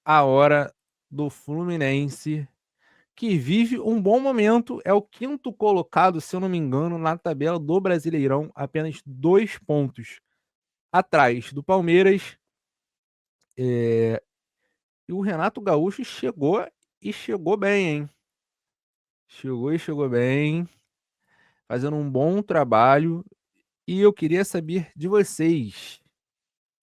a hora do Fluminense, que vive um bom momento, é o quinto colocado, se eu não me engano, na tabela do Brasileirão, apenas 2 pontos atrás do Palmeiras. E o Renato Gaúcho chegou e chegou bem, hein? Chegou e chegou bem, fazendo um bom trabalho. E eu queria saber de vocês,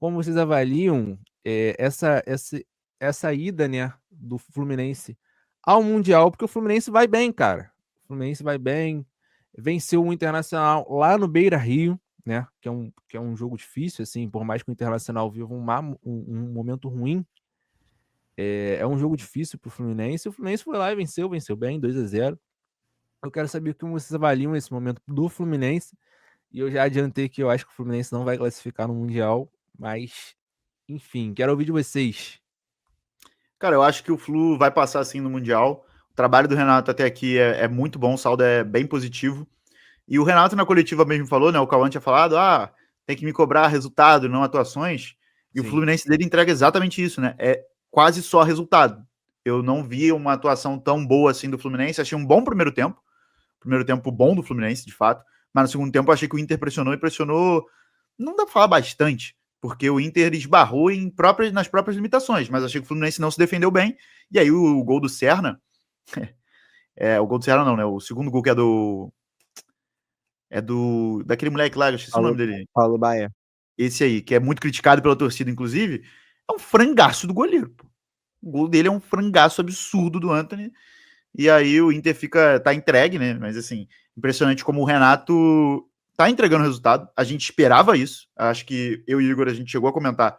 como vocês avaliam essa ida, né, do Fluminense ao Mundial, porque o Fluminense vai bem, cara. O Fluminense vai bem, venceu o Internacional lá no Beira-Rio, né, que é um jogo difícil, assim, por mais que o Internacional viva um momento ruim, é um jogo difícil pro Fluminense. O Fluminense foi lá e venceu bem, 2-0. Eu quero saber como vocês avaliam esse momento do Fluminense. E eu já adiantei que eu acho que o Fluminense não vai classificar no Mundial, mas, enfim, quero ouvir de vocês. Cara, eu acho que o Flu vai passar assim no Mundial. O trabalho do Renato até aqui é muito bom, o saldo é bem positivo. E o Renato na coletiva mesmo falou, né? O Cauã tinha falado, tem que me cobrar resultado, não atuações. E o Sim. Fluminense dele entrega exatamente isso, né? É quase só resultado. Eu não vi uma atuação tão boa assim do Fluminense. Achei um bom primeiro tempo. Primeiro tempo bom do Fluminense, de fato. Mas no segundo tempo eu achei que o Inter pressionou e pressionou. Não dá pra falar bastante, porque o Inter esbarrou nas próprias limitações. Mas achei que o Fluminense não se defendeu bem. E aí o gol do Serna. O gol do Serna não, né? O segundo gol que é do. Daquele moleque lá, eu esqueci o nome Paulo, dele. Paulo Baia. Esse aí, que é muito criticado pela torcida, inclusive. É um frangaço do goleiro, pô. O gol dele é um frangaço absurdo do Antony. E aí o Inter tá entregue, né? Mas assim, impressionante como o Renato tá entregando resultado. A gente esperava isso. Acho que eu e o Igor, a gente chegou a comentar.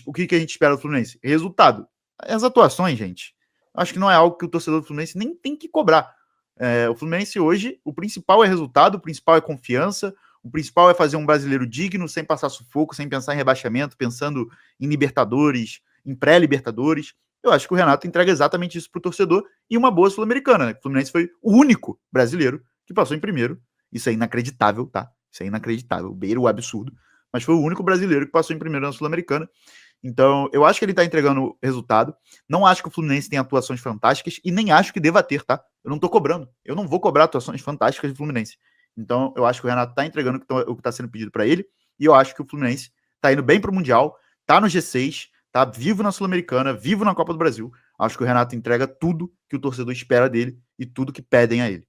O que a gente espera do Fluminense? Resultado. As atuações, gente. Acho que não é algo que o torcedor do Fluminense nem tem que cobrar. O Fluminense hoje, o principal é resultado, o principal é confiança, o principal é fazer um brasileiro digno, sem passar sufoco, sem pensar em rebaixamento, pensando em Libertadores, em pré-Libertadores. Eu acho que o Renato entrega exatamente isso para o torcedor e uma boa Sul-Americana, né? O Fluminense foi o único brasileiro que passou em primeiro. Isso é inacreditável, tá? Isso é inacreditável, beira o absurdo. Mas foi o único brasileiro que passou em primeiro na Sul-Americana. Então, eu acho que ele tá entregando resultado. Não acho que o Fluminense tem atuações fantásticas e nem acho que deva ter, tá? Eu não tô cobrando. Eu não vou cobrar atuações fantásticas do Fluminense. Então, eu acho que o Renato tá entregando o que tá sendo pedido para ele e eu acho que o Fluminense tá indo bem pro Mundial, tá no G6, tá vivo na Sul-Americana, vivo na Copa do Brasil. Acho que o Renato entrega tudo que o torcedor espera dele e tudo que pedem a ele.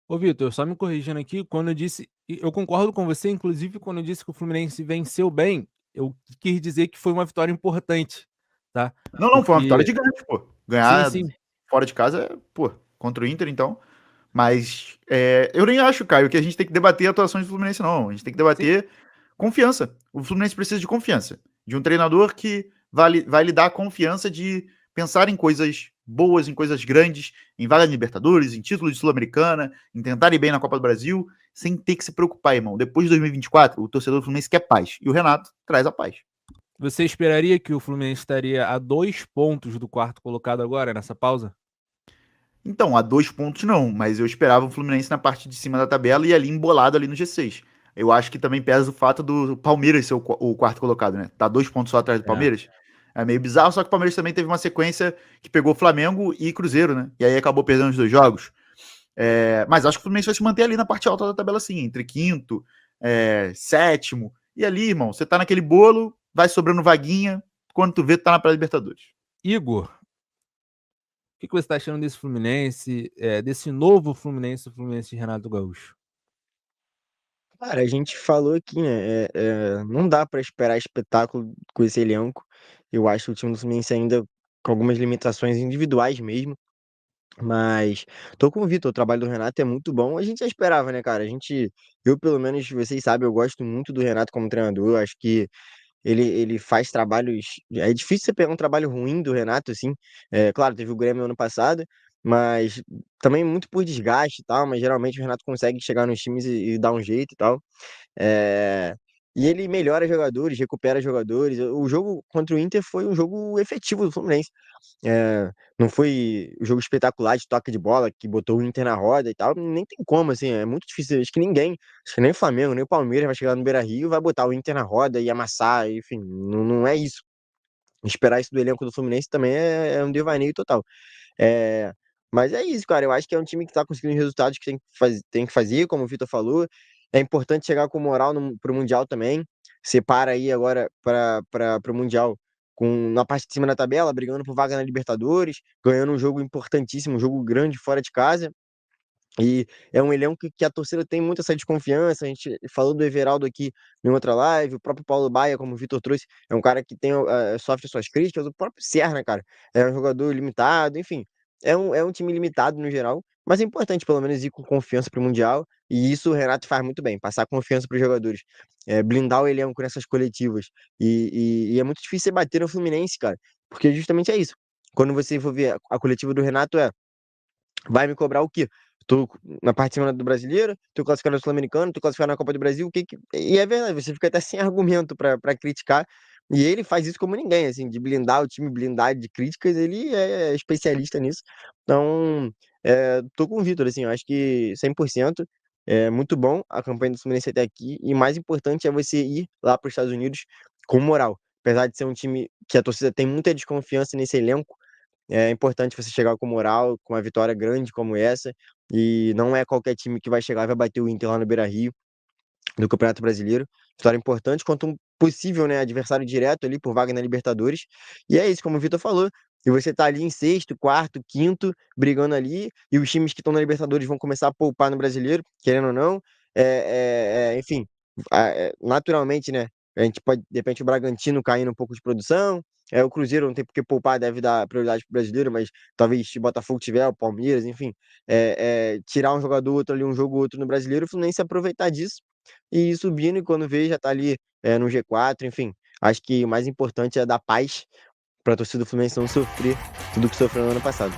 Ô, Vitor, só me corrigindo aqui, quando eu disse, e eu concordo com você, inclusive quando eu disse que o Fluminense venceu bem, eu quis dizer que foi uma vitória importante, tá? Não, não, foi uma vitória Porque, gigante, pô. sim, Ganhar sim, fora de casa, pô, contra o Inter, então. Mas eu nem acho, Caio, que a gente tem que debater atuações do Fluminense, não. A gente tem que sim. debater confiança. O Fluminense precisa de confiança. De um treinador que vai lhe dar a confiança de pensar em coisas boas, em coisas grandes, em vaga de Libertadores, em título de Sul-Americana, em tentar ir bem na Copa do Brasil, sem ter que se preocupar, irmão. Depois de 2024, o torcedor do Fluminense quer paz. E o Renato traz a paz. Você esperaria que o Fluminense estaria a 2 pontos do quarto colocado agora, nessa pausa? Então, a 2 pontos não, mas eu esperava o Fluminense na parte de cima da tabela e ali embolado ali no G6. Eu acho que também pesa o fato do Palmeiras ser o quarto colocado, né? Tá 2 pontos só atrás do É. Palmeiras. É meio bizarro, só que o Palmeiras também teve uma sequência que pegou Flamengo e Cruzeiro, né? E aí acabou perdendo os dois jogos. Mas acho que o Fluminense vai se manter ali na parte alta da tabela, sim, entre quinto, sétimo. E ali, irmão, você tá naquele bolo, vai sobrando vaguinha, quando tu vê, tu tá na pré-Libertadores. Igor, o que você está achando desse Fluminense, desse novo Fluminense, o Fluminense de Renato Gaúcho? Cara, a gente falou aqui, né? Não dá pra esperar espetáculo com esse elenco. Eu acho que o time do Fluminense ainda com algumas limitações individuais mesmo. Mas tô com o Vitor, o trabalho do Renato é muito bom. A gente já esperava, né, cara? Eu pelo menos, vocês sabem, eu gosto muito do Renato como treinador. Eu acho que ele faz trabalhos. É difícil você pegar um trabalho ruim do Renato, assim. Claro, teve o Grêmio ano passado, mas também muito por desgaste e tal. Mas geralmente o Renato consegue chegar nos times e dar um jeito e tal. É, E ele melhora jogadores, recupera jogadores. O jogo contra o Inter foi um jogo efetivo do Fluminense. Não foi um jogo espetacular de toque de bola que botou o Inter na roda e tal. Nem tem como, assim, é muito difícil. Acho que nem o Flamengo, nem o Palmeiras vai chegar no Beira-Rio e vai botar o Inter na roda e amassar, enfim, não é isso. esperar isso do elenco do Fluminense também é um devaneio total. É, mas é isso, cara. Eu acho que é um time que tá conseguindo os resultados que tem que fazer, como o Vitor falou. É importante chegar com moral pro Mundial também. Separa aí agora para o Mundial na parte de cima da tabela, brigando por vaga na Libertadores, ganhando um jogo importantíssimo, um jogo grande fora de casa. E é um elenco que a torcida tem muito essa desconfiança. A gente falou do Everaldo aqui em outra live, o próprio Paulo Baia, como o Vitor trouxe, é um cara que sofre suas críticas. O próprio Serna, cara, é um jogador limitado, enfim, é um time limitado no geral, mas é importante pelo menos ir com confiança para o Mundial. E isso o Renato faz muito bem, passar confiança para os jogadores, blindar o elenco nessas coletivas. E é muito difícil você bater no Fluminense, cara, porque justamente é isso. Quando você for ver a coletiva do Renato, vai me cobrar o quê? Tô na parte de cima do brasileiro, tô classificado no Sul-Americano, tô classificado na Copa do Brasil, E é verdade, você fica até sem argumento pra criticar. E ele faz isso como ninguém, assim, de blindar o time, blindar de críticas, ele é especialista nisso. Então, tô com o Vitor, assim, eu acho que 100% é muito bom a campanha do Fluminense até aqui, e mais importante é você ir lá para os Estados Unidos com moral. Apesar de ser um time que a torcida tem muita desconfiança nesse elenco, é importante você chegar com moral, com uma vitória grande como essa, e não é qualquer time que vai chegar e vai bater o Inter lá no Beira-Rio, do Campeonato Brasileiro. Vitória importante contra um possível, né, adversário direto ali por vaga na Libertadores. E é isso, como o Vitor falou. E você tá ali em sexto, quarto, quinto, brigando ali, e os times que estão na Libertadores vão começar a poupar no Brasileiro, querendo ou não. Enfim, naturalmente, né? A gente pode, de repente, o Bragantino caindo um pouco de produção. O Cruzeiro não tem por que poupar, deve dar prioridade pro brasileiro, mas talvez se o Botafogo tiver, o Palmeiras, enfim, tirar um jogador outro ali, um jogo outro no brasileiro, o Fluminense aproveitar disso e ir subindo, e quando vê, já tá ali no G4, enfim. Acho que o mais importante é dar paz para a torcida do Fluminense não sofrer tudo que sofreu no ano passado.